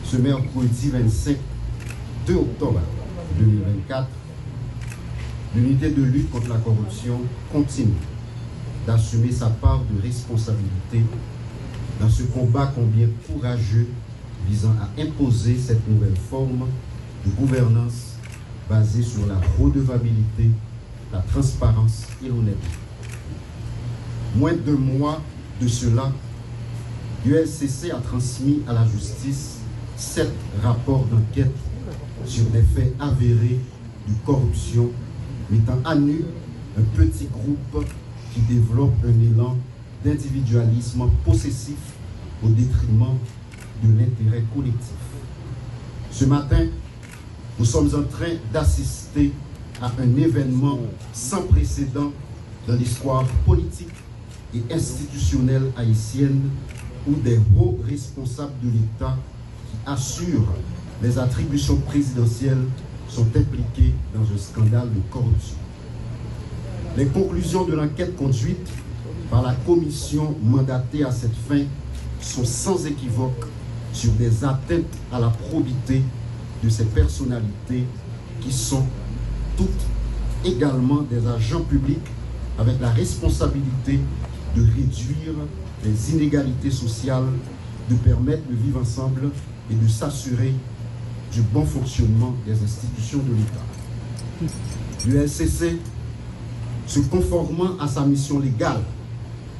ce mercredi 2 octobre 2024, l'unité de lutte contre la corruption continue d'assumer sa part de responsabilité dans ce combat combien courageux visant à imposer cette nouvelle forme de gouvernance basée sur la redevabilité, la transparence et l'honnêteté. Moins de 2 mois de cela, l'ULCC a transmis à la justice 7 rapports d'enquête sur des faits avérés de corruption, mettant à nu un petit groupe qui développe un élan d'individualisme possessif au détriment de l'intérêt collectif. Ce matin, nous sommes en train d'assister à un événement sans précédent dans l'histoire politique et institutionnelle haïtienne où des hauts responsables de l'État qui assurent les attributions présidentielles sont impliqués dans un scandale de corruption. Les conclusions de l'enquête conduite par la commission mandatée à cette fin sont sans équivoque sur des atteintes à la probité de ces personnalités qui sont toutes également des agents publics avec la responsabilité de réduire les inégalités sociales, de permettre le vivre ensemble et de s'assurer du bon fonctionnement des institutions de l'État. L'ULCC, se conformant à sa mission légale,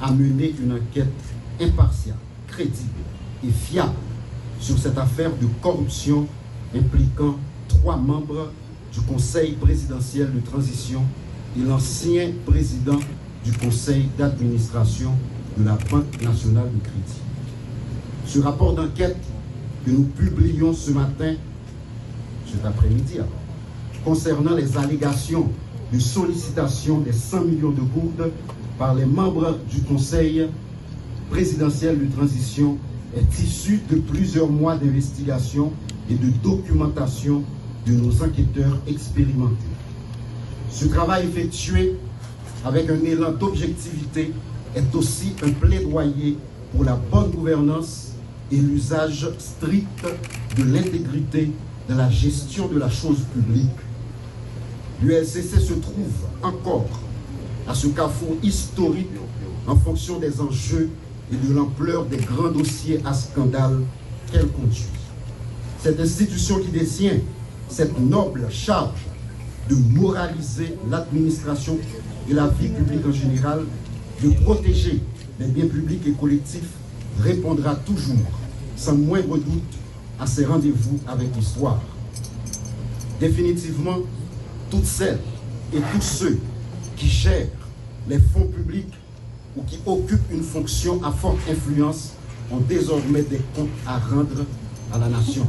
a mené une enquête impartiale, crédible et fiable sur cette affaire de corruption impliquant 3 membres du Conseil présidentiel de transition et l'ancien président du Conseil d'administration de la Banque nationale de crédit. Ce rapport d'enquête que nous publions ce matin, cet après-midi, concernant les allégations de sollicitation des 100 millions de gourdes par les membres du Conseil présidentiel de transition est issu de plusieurs mois d'investigation et de documentation de nos enquêteurs expérimentés. Ce travail effectué avec un élan d'objectivité est aussi un plaidoyer pour la bonne gouvernance et l'usage strict de l'intégrité dans la gestion de la chose publique. L'ULCC se trouve encore à ce carrefour historique en fonction des enjeux et de l'ampleur des grands dossiers à scandale qu'elle conduit. Cette institution qui détient cette noble charge de moraliser l'administration et la vie publique en général, de protéger les biens publics et collectifs, répondra toujours, sans moindre doute, à ses rendez-vous avec l'histoire. Définitivement, toutes celles et tous ceux qui gèrent les fonds publics ou qui occupent une fonction à forte influence ont désormais des comptes à rendre à la nation.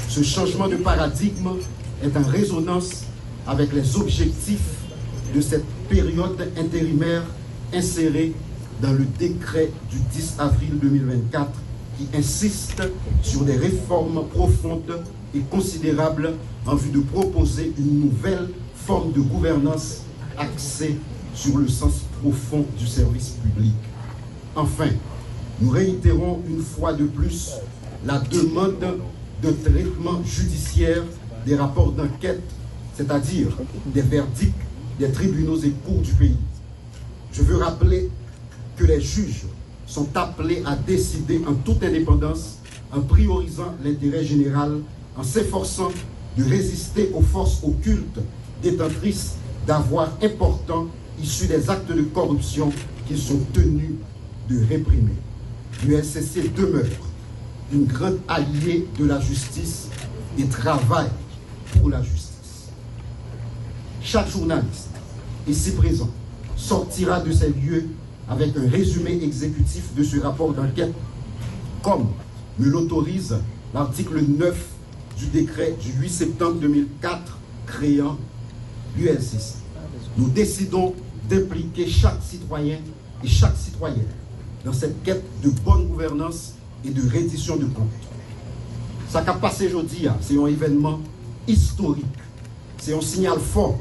Ce changement de paradigme est en résonance avec les objectifs de cette période intérimaire insérée dans le décret du 10 avril 2024 qui insiste sur des réformes profondes et considérables en vue de proposer une nouvelle forme de gouvernance axée sur le sens profond du service public. Enfin, nous réitérons une fois de plus la demande de traitement judiciaire des rapports d'enquête, c'est-à-dire des verdicts des tribunaux et cours du pays. Je veux rappeler que les juges sont appelés à décider en toute indépendance, en priorisant l'intérêt général, en s'efforçant de résister aux forces occultes détentrices d'avoirs importants issus des actes de corruption qu'ils sont tenus de réprimer. L'ULCC demeure une grande alliée de la justice et travaille pour la justice. Chaque journaliste ici présent sortira de ces lieux avec un résumé exécutif de ce rapport d'enquête, comme me l'autorise l'article 9 du décret du 8 septembre 2004 créant l'ULCC. Nous décidons d'impliquer chaque citoyen et chaque citoyenne dans cette quête de bonne gouvernance et de reddition de comptes. Ça qu'a passé aujourd'hui, c'est un événement historique. C'est un signal fort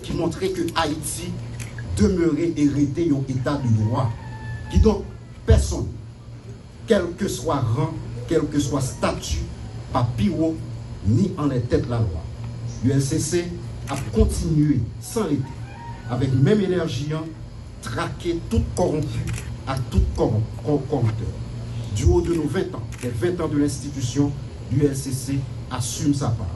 qui montrait que Haïti demeurait et était un état de droit. Qui donc, personne, quel que soit rang, quel que soit statut, pas piro, ni en est tête la loi. L'ULCC a continué sans l'été, avec même énergie, traquer tout corrompu à tout corrupteur. Du haut de nos 20 ans, les 20 ans de l'institution, l'ULCC assume sa part.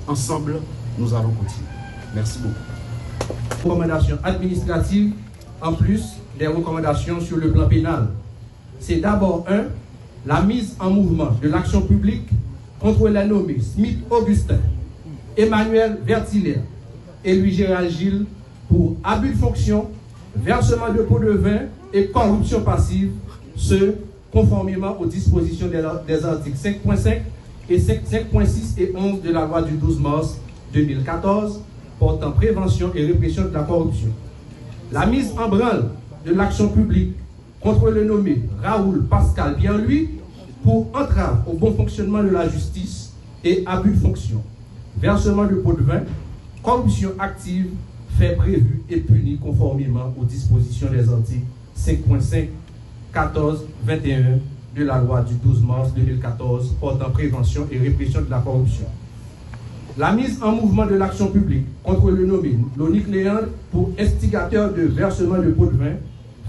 Ensemble, nous allons continuer. Merci beaucoup. Recommandations administratives, en plus des recommandations sur le plan pénal. C'est d'abord la mise en mouvement de l'action publique contre les nommés Smith Augustin, Emmanuel Vertilaire et Louis-Gérald Gilles pour abus de fonction, versement de pots de vin et corruption passive, ce conformément aux dispositions des articles 5.5 et 5.6 et 11 de la loi du 12 mars 2014 portant prévention et répression de la corruption. La mise en branle de l'action publique contre le nommé Raoul Pascal Pierre-Louis pour entrave au bon fonctionnement de la justice et abus de fonction, versement de pots de vin, corruption active, fait prévu et puni conformément aux dispositions des articles 5.5, 14, 21 de la loi du 12 mars 2014 portant prévention et répression de la corruption. La mise en mouvement de l'action publique contre le nommé Lonique Léandre pour instigateur de versement de pots de vin,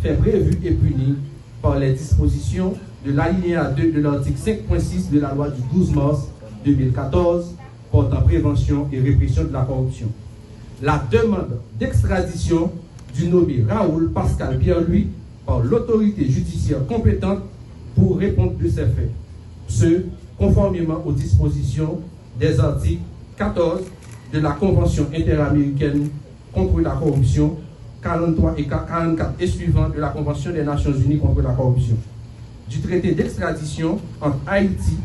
fait prévu et puni par les dispositions de l'alinéa 2 de l'article 5.6 de la loi du 12 mars 2014 portant prévention et répression de la corruption. La demande d'extradition du nommé Raoul Pascal Pierre-Louis par l'autorité judiciaire compétente pour répondre de ces faits. Ce, conformément aux dispositions des articles 14 de la Convention interaméricaine contre la corruption, 43 et 44 et suivants de la Convention des Nations Unies contre la corruption, du traité d'extradition entre Haïti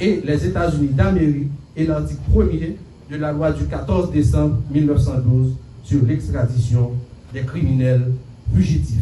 et les États-Unis d'Amérique et l'article 1er de la loi du 14 décembre 1912 sur l'extradition des criminels fugitifs.